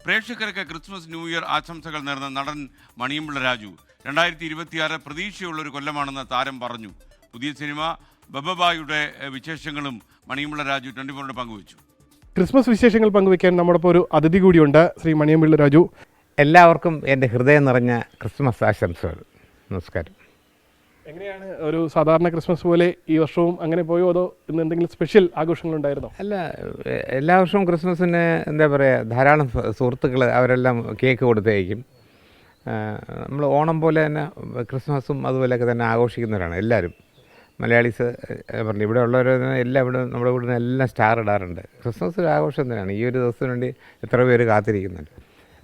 പ്രേക്ഷകർക്ക് Christmas new year ആശംസകൾ നേർന്ന നടൻ മണിയമ്പിള്ള രാജു 2026 പ്രതീക്ഷയുള്ളൊരു കൊല്ലമാണെന്ന് താരം പറഞ്ഞു. പുതിയ സിനിമ ബബബായുടെ വിശേഷങ്ങളും മണിയമ്പിള്ള രാജു 24 പങ്കുവച്ചു. ക്രിസ്മസ് വിശേഷങ്ങൾ പങ്കുവയ്ക്കാൻ നമ്മോടൊപ്പം ഒരു അതിഥി കൂടിയുണ്ട്, ശ്രീ മണിയമ്പിള്ള രാജു. എല്ലാവർക്കും എൻ്റെ ഹൃദയം നിറഞ്ഞ ക്രിസ്മസ് ആശംസകൾ. നമസ്കാരം. എങ്ങനെയാണ് ഒരു സാധാരണ ക്രിസ്മസ് പോലെ ഈ വർഷവും അങ്ങനെ പോയോ, അതോ ഇന്ന് എന്തെങ്കിലും സ്പെഷ്യൽ ആഘോഷങ്ങളുണ്ടായിരുന്നോ? അല്ല, എല്ലാ വർഷവും ക്രിസ്മസിന് എന്താ പറയുക, ധാരാളം സുഹൃത്തുക്കൾ അവരെല്ലാം കേക്ക് കൊടുത്തയക്കും. നമ്മൾ ഓണം പോലെ തന്നെ ക്രിസ്മസും അതുപോലെയൊക്കെ തന്നെ ആഘോഷിക്കുന്നവരാണ് എല്ലാവരും. മലയാളീസ് പറഞ്ഞു ഇവിടെ ഉള്ളവർ എല്ലാം ഇവിടെ നമ്മുടെ ഇവിടെ നിന്ന് എല്ലാം സ്റ്റാർ ഇടാറുണ്ട്. ക്രിസ്മസ് ഒരു ആഘോഷം തന്നെയാണ്. ഈ ഒരു ദിവസത്തിന് വേണ്ടി എത്ര പേര് കാത്തിരിക്കുന്നുണ്ട്.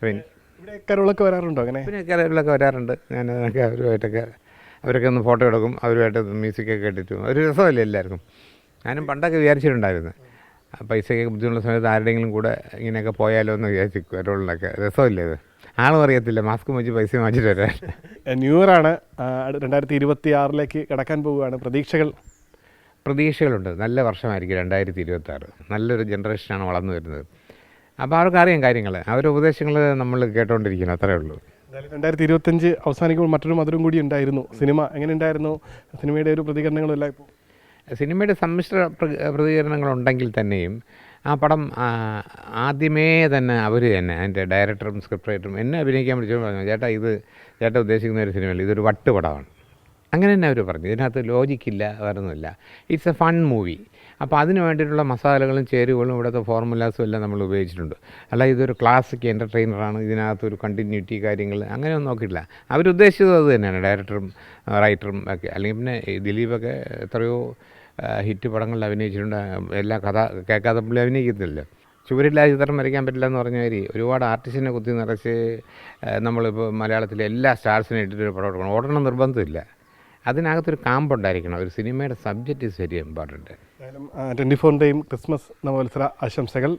പിന്നെ ഇവിടെ കരോളൊക്കെ വരാറുണ്ടോ? അങ്ങനെ പിന്നെ കരോളൊക്കെ വരാറുണ്ട്. ഞാൻ അതൊക്കെ അവരുമായിട്ടൊക്കെ അവരൊക്കെ ഒന്ന് ഫോട്ടോ എടുക്കും, അവരുമായിട്ട് മ്യൂസിക്കൊക്കെ ഇട്ടിട്ട് ഒരു രസമല്ലേ എല്ലാവർക്കും. ഞാനും പണ്ടൊക്കെ വിചാരിച്ചിട്ടുണ്ടായിരുന്നു പൈസയൊക്കെ ബുദ്ധിമുട്ടുള്ള സമയത്ത് ആരുടെയെങ്കിലും കൂടെ ഇങ്ങനെയൊക്കെ പോയാലോ എന്ന് വിചാരിച്ചു. കരോളിനൊക്കെ രസമല്ലേ ഇത്. ആളും അറിയത്തില്ല, മാസ്ക് വെച്ച് പൈസ വാങ്ങിച്ചിട്ട് വരാൻ. ന്യൂ ഇയർ ആണ്, 2026 കടക്കാൻ പോവുകയാണ്. പ്രതീക്ഷകളുണ്ട്. നല്ല വർഷമായിരിക്കും 2026. നല്ലൊരു ജനറേഷനാണ് വളർന്നു വരുന്നത്. അപ്പോൾ അവർക്കറിയാം കാര്യങ്ങൾ, അവരുടെ ഉപദേശങ്ങൾ നമ്മൾ കേട്ടുകൊണ്ടിരിക്കണം, അത്രേ ഉള്ളൂ. 2025 അവസാനിക്കുമ്പോൾ മറ്റൊരു മധുരം കൂടി ഉണ്ടായിരുന്നു. സിനിമ എങ്ങനെ ഉണ്ടായിരുന്നു? സിനിമയുടെ ഒരു പ്രതികരണങ്ങളും എല്ലാം ഇപ്പോൾ സിനിമയുടെ സമ്മിശ്ര പ്രതികരണങ്ങളുണ്ടെങ്കിൽ തന്നെയും ആ പടം ആദ്യമേ തന്നെ അവർ തന്നെ അതിൻ്റെ ഡയറക്ടറും സ്ക്രിപ്റ്റ് റൈറ്ററും എന്നെ അഭിനയിക്കാൻ വിളിച്ചപ്പോൾ പറഞ്ഞു, ചേട്ടാ ഉദ്ദേശിക്കുന്ന ഒരു സിനിമയിൽ ഇതൊരു വട്ടുപടമാണ്. അങ്ങനെ തന്നെ അവർ പറഞ്ഞു. ഇതിനകത്ത് ലോജിക്കില്ല, വേറൊന്നുമില്ല. It's A fun movie. അപ്പോൾ അതിന് വേണ്ടിയിട്ടുള്ള മസാലകളും ചേരുവകളും ഇവിടുത്തെ ഫോർമുലാസും എല്ലാം നമ്മൾ ഉപയോഗിച്ചിട്ടുണ്ട്. അല്ല ഇതൊരു ക്ലാസിക് എൻ്റർടൈനറാണ്, ഇതിനകത്തൊരു കണ്ടിന്യൂറ്റി കാര്യങ്ങൾ അങ്ങനെയൊന്നും നോക്കിയിട്ടില്ല. അവരുദ്ദേശിച്ചത് അത് തന്നെയാണ്, ഡയറക്ടറും റൈറ്ററും ഒക്കെ. അല്ലെങ്കിൽ പിന്നെ ദിലീപൊക്കെ എത്രയോ ഹിറ്റ് പടങ്ങളിൽ അഭിനയിച്ചിട്ടുണ്ട്. എല്ലാ കഥ കേൾക്കാതെ പുള്ളി അഭിനയിക്കുന്നില്ല. ചുവരില്ലാ ചിത്രം വരയ്ക്കാൻ പറ്റില്ല എന്ന് പറഞ്ഞ മാതിരി ഒരുപാട് ആർട്ടിസ്റ്റിനെ കുത്തി നിറച്ച് നമ്മളിപ്പോൾ മലയാളത്തിലെ എല്ലാ സ്റ്റാർസിനെ ഇട്ടിട്ടൊരു പടം എടുക്കണം. ഓടണം നിർബന്ധമില്ല. അതിനകത്തൊരു കാമ്പുണ്ടായിരിക്കണം. ഒരു സിനിമയുടെ സബ്ജക്റ്റ് ഈസ് വെരി ഇമ്പോർട്ടൻറ്റ്. 24ൻ്റെയും ക്രിസ്മസ് നവവത്സര ആശംസകൾ.